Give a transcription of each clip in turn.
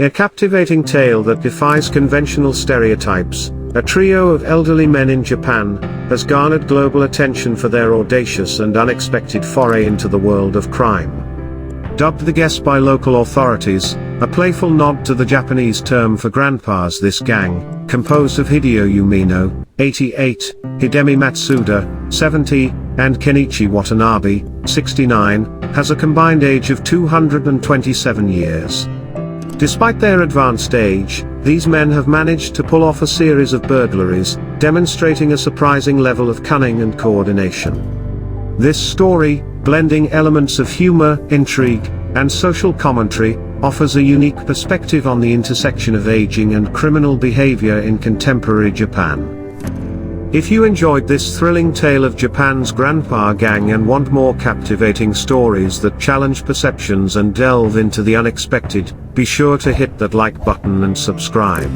A captivating tale that defies conventional stereotypes, a trio of elderly men in Japan has garnered global attention for their audacious and unexpected foray into the world of crime. Dubbed the Guest by local authorities, a playful nod to the Japanese term for grandpas, this gang, composed of Hideo Umino, 88, Hidemi Matsuda, 70, and Kenichi Watanabe, 69, has a combined age of 227 years. Despite their advanced age, these men have managed to pull off a series of burglaries, demonstrating a surprising level of cunning and coordination. This story, blending elements of humor, intrigue, and social commentary, offers a unique perspective on the intersection of aging and criminal behavior in contemporary Japan. If you enjoyed this thrilling tale of Japan's Grandpa Gang and want more captivating stories that challenge perceptions and delve into the unexpected, be sure to hit that like button and subscribe.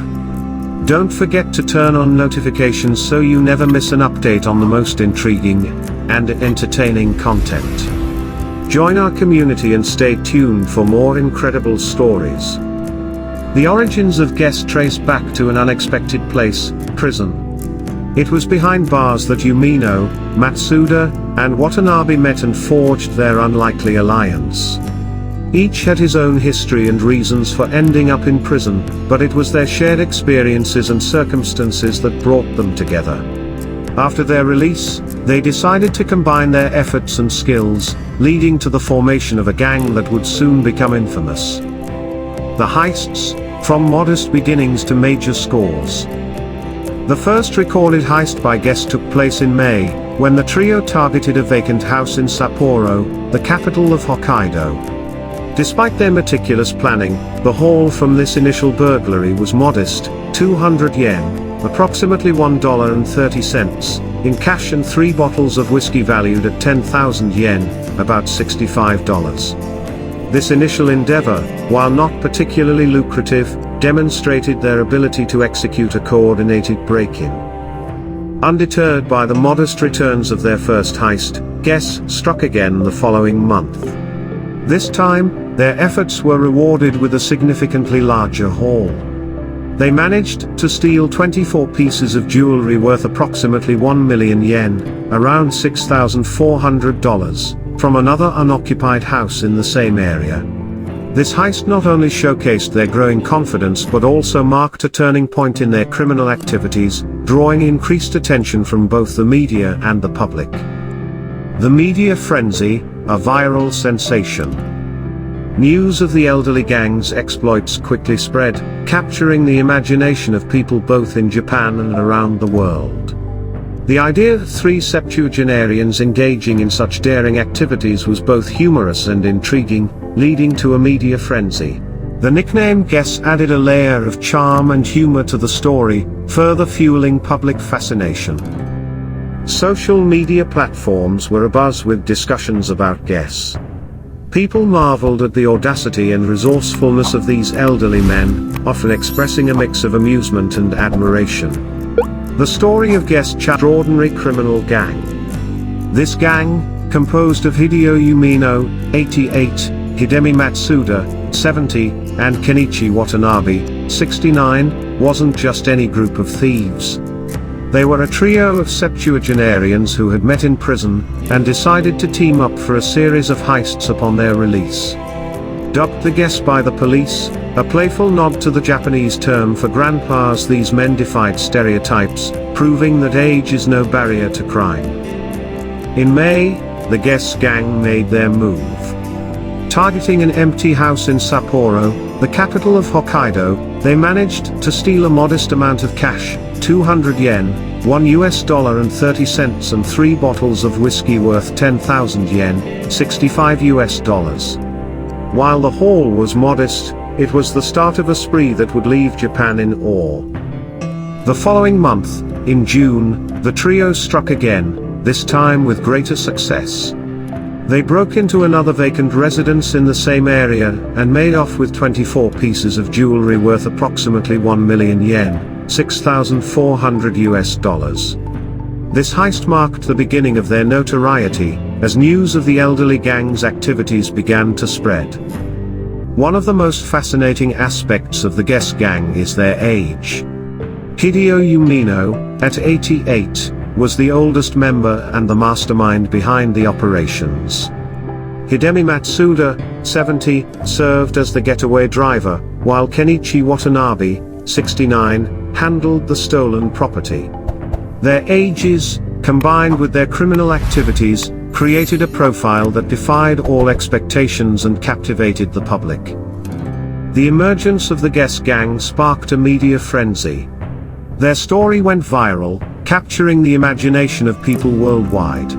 Don't forget to turn on notifications so you never miss an update on the most intriguing and entertaining content. Join our community and stay tuned for more incredible stories. The origins of Guest trace back to an unexpected place, prison. It was behind bars that Umino, Matsuda, and Watanabe met and forged their unlikely alliance. Each had his own history and reasons for ending up in prison, but it was their shared experiences and circumstances that brought them together. After their release, they decided to combine their efforts and skills, leading to the formation of a gang that would soon become infamous. The Heists, from modest beginnings to major scores. The first recorded heist by Guest took place in May, when the trio targeted a vacant house in Sapporo, the capital of Hokkaido. Despite their meticulous planning, the haul from this initial burglary was modest, 200 yen, approximately $1.30, in cash and 3 bottles of whiskey valued at 10,000 yen, about $65. This initial endeavor, while not particularly lucrative, demonstrated their ability to execute a coordinated break-in. Undeterred by the modest returns of their first heist, Guest struck again the following month. This time, their efforts were rewarded with a significantly larger haul. They managed to steal 24 pieces of jewelry worth approximately 1 million yen, around $6,400, from another unoccupied house in the same area. This heist not only showcased their growing confidence but also marked a turning point in their criminal activities, drawing increased attention from both the media and the public. The media frenzy, a viral sensation. News of the elderly gang's exploits quickly spread, capturing the imagination of people both in Japan and around the world. The idea of 3 septuagenarians engaging in such daring activities was both humorous and intriguing, leading to a media frenzy. The nickname Guest added a layer of charm and humor to the story, further fueling public fascination. Social media platforms were abuzz with discussions about Guest. People marveled at the audacity and resourcefulness of these elderly men, often expressing a mix of amusement and admiration. The story of Guest's extraordinary criminal gang. This gang, composed of Hideo Umino, 88, Hidemi Matsuda, 70, and Kenichi Watanabe, 69, wasn't just any group of thieves. They were a trio of septuagenarians who had met in prison, and decided to team up for a series of heists upon their release. Dubbed the Guest by the police, a playful nod to the Japanese term for grandpas, these men defied stereotypes, proving that age is no barrier to crime. In May, the Guest gang made their move. Targeting an empty house in Sapporo, the capital of Hokkaido, they managed to steal a modest amount of cash, 200 yen, $1.30, and 3 bottles of whiskey worth 10,000 yen, $65. While the haul was modest, it was the start of a spree that would leave Japan in awe. The following month, in June, the trio struck again, this time with greater success. They broke into another vacant residence in the same area, and made off with 24 pieces of jewelry worth approximately 1 million yen, $6,400. This heist marked the beginning of their notoriety, as news of the elderly gang's activities began to spread. One of the most fascinating aspects of the guest gang is their age. Hideo Umino, at 88, was the oldest member and the mastermind behind the operations. Hidemi Matsuda, 70, served as the getaway driver, while Kenichi Watanabe, 69, handled the stolen property. Their ages, combined with their criminal activities, created a profile that defied all expectations and captivated the public. The emergence of the guest gang sparked a media frenzy. Their story went viral, capturing the imagination of people worldwide.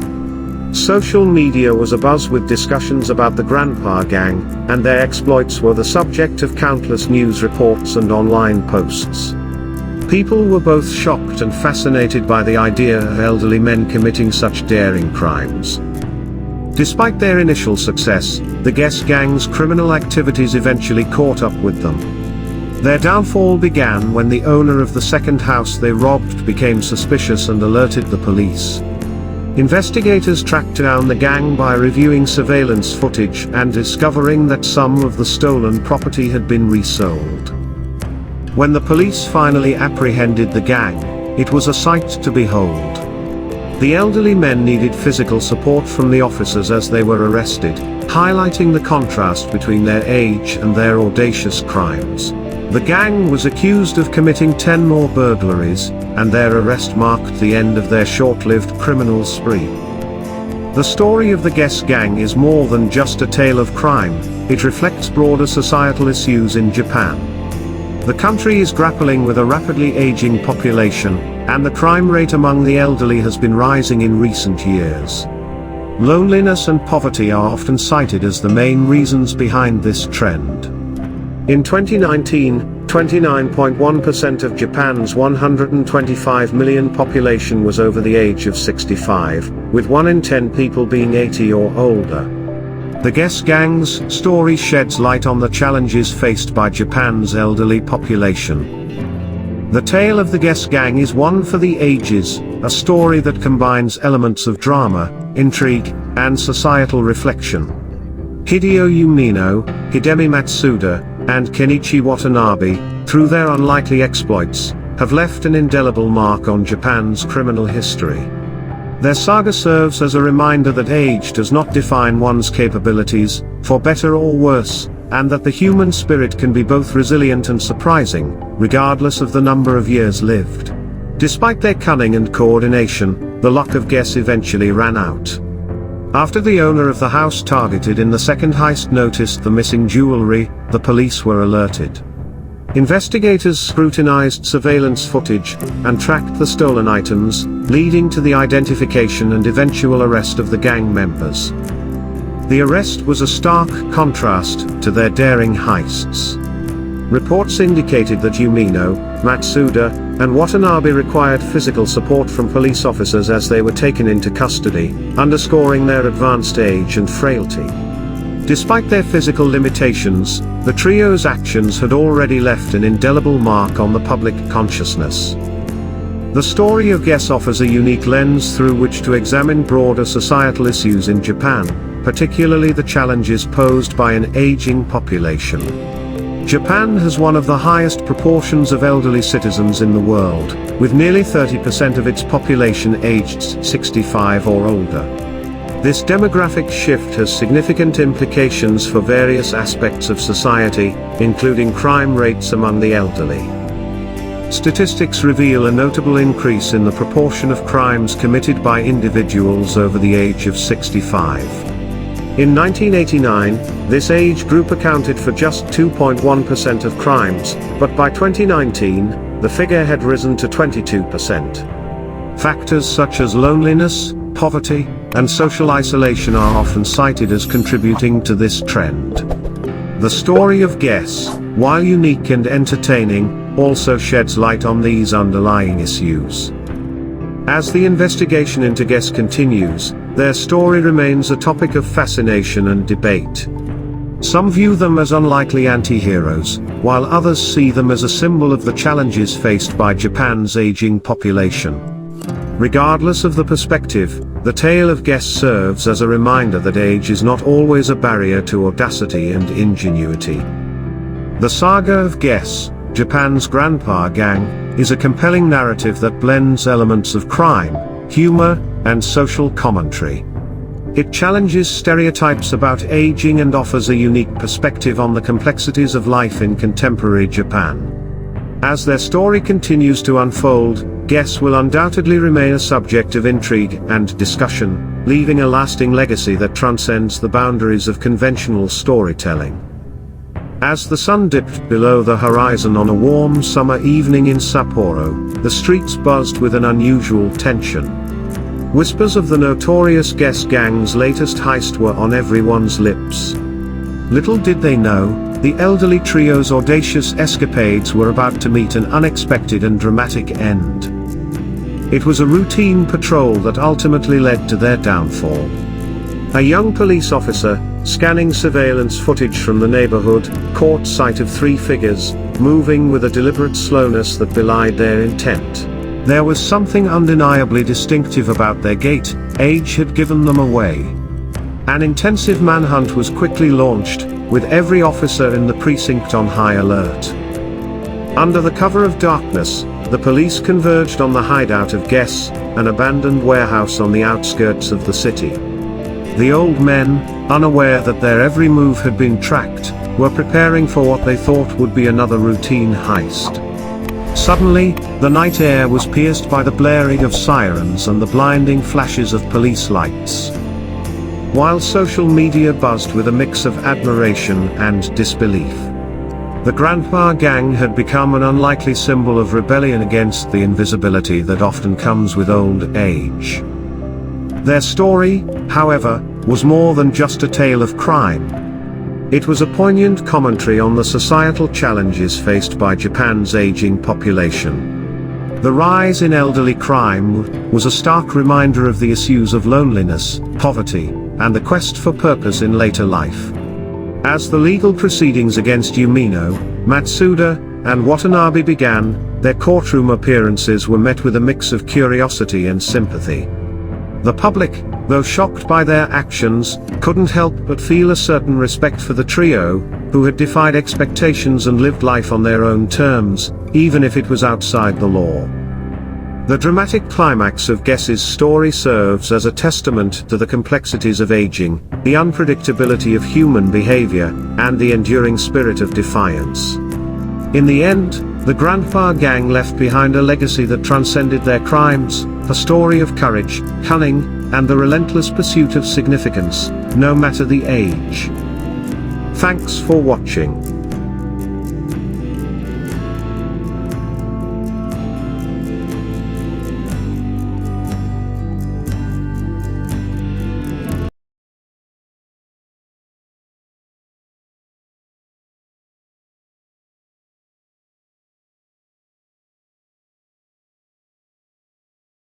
Social media was abuzz with discussions about the Grandpa Gang, and their exploits were the subject of countless news reports and online posts. People were both shocked and fascinated by the idea of elderly men committing such daring crimes. Despite their initial success, the guest gang's criminal activities eventually caught up with them. Their downfall began when the owner of the second house they robbed became suspicious and alerted the police. Investigators tracked down the gang by reviewing surveillance footage and discovering that some of the stolen property had been resold. When the police finally apprehended the gang, it was a sight to behold. The elderly men needed physical support from the officers as they were arrested, highlighting the contrast between their age and their audacious crimes. The gang was accused of committing 10 more burglaries, and their arrest marked the end of their short-lived criminal spree. The story of the guest gang is more than just a tale of crime, it reflects broader societal issues in Japan. The country is grappling with a rapidly aging population, and the crime rate among the elderly has been rising in recent years. Loneliness and poverty are often cited as the main reasons behind this trend. In 2019, 29.1% of Japan's 125 million population was over the age of 65, with 1 in 10 people being 80 or older. The guest gang's story sheds light on the challenges faced by Japan's elderly population. The tale of the guest gang is one for the ages, a story that combines elements of drama, intrigue, and societal reflection. Hideo Umino, Hidemi Matsuda, and Kenichi Watanabe, through their unlikely exploits, have left an indelible mark on Japan's criminal history. Their saga serves as a reminder that age does not define one's capabilities, for better or worse, and that the human spirit can be both resilient and surprising, regardless of the number of years lived. Despite their cunning and coordination, the luck of guests eventually ran out. After the owner of the house targeted in the second heist noticed the missing jewelry, the police were alerted. Investigators scrutinized surveillance footage and tracked the stolen items, leading to the identification and eventual arrest of the gang members. The arrest was a stark contrast to their daring heists. Reports indicated that Umino, Matsuda, and Watanabe required physical support from police officers as they were taken into custody, underscoring their advanced age and frailty. Despite their physical limitations, the trio's actions had already left an indelible mark on the public consciousness. The story of Guess offers a unique lens through which to examine broader societal issues in Japan, particularly the challenges posed by an aging population. Japan has one of the highest proportions of elderly citizens in the world, with nearly 30% of its population aged 65 or older. This demographic shift has significant implications for various aspects of society, including crime rates among the elderly. Statistics reveal a notable increase in the proportion of crimes committed by individuals over the age of 65. In 1989, this age group accounted for just 2.1% of crimes, but by 2019, the figure had risen to 22%. Factors such as loneliness, poverty, and social isolation are often cited as contributing to this trend. The story of Guess, while unique and entertaining, also sheds light on these underlying issues. As the investigation into Guess continues, their story remains a topic of fascination and debate. Some view them as unlikely anti-heroes, while others see them as a symbol of the challenges faced by Japan's aging population. Regardless of the perspective, The tale of Guess serves as a reminder that age is not always a barrier to audacity and ingenuity. The Saga of Guess, Japan's Grandpa Gang, is a compelling narrative that blends elements of crime, humor, and social commentary. It challenges stereotypes about aging and offers a unique perspective on the complexities of life in contemporary Japan. As their story continues to unfold, Guess will undoubtedly remain a subject of intrigue and discussion, leaving a lasting legacy that transcends the boundaries of conventional storytelling. As the sun dipped below the horizon on a warm summer evening in Sapporo, the streets buzzed with an unusual tension. Whispers of the notorious Guess Gang's latest heist were on everyone's lips. Little did they know, the elderly trio's audacious escapades were about to meet an unexpected and dramatic end. It was a routine patrol that ultimately led to their downfall. A young police officer, scanning surveillance footage from the neighborhood, caught sight of three figures, moving with a deliberate slowness that belied their intent. There was something undeniably distinctive about their gait. Age had given them away. An intensive manhunt was quickly launched, with every officer in the precinct on high alert. Under the cover of darkness, the police converged on the hideout of Guess, an abandoned warehouse on the outskirts of the city. The old men, unaware that their every move had been tracked, were preparing for what they thought would be another routine heist. Suddenly, the night air was pierced by the blaring of sirens and the blinding flashes of police lights. While social media buzzed with a mix of admiration and disbelief, the Grandpa Gang had become an unlikely symbol of rebellion against the invisibility that often comes with old age. Their story, however, was more than just a tale of crime. It was a poignant commentary on the societal challenges faced by Japan's aging population. The rise in elderly crime was a stark reminder of the issues of loneliness, poverty, and the quest for purpose in later life. As the legal proceedings against Umino, Matsuda, and Watanabe began, their courtroom appearances were met with a mix of curiosity and sympathy. The public, though shocked by their actions, couldn't help but feel a certain respect for the trio, who had defied expectations and lived life on their own terms, even if it was outside the law. The dramatic climax of Guess's story serves as a testament to the complexities of aging, the unpredictability of human behavior, and the enduring spirit of defiance. In the end, the Grandpa Gang left behind a legacy that transcended their crimes, a story of courage, cunning, and the relentless pursuit of significance, no matter the age. Thanks for watching.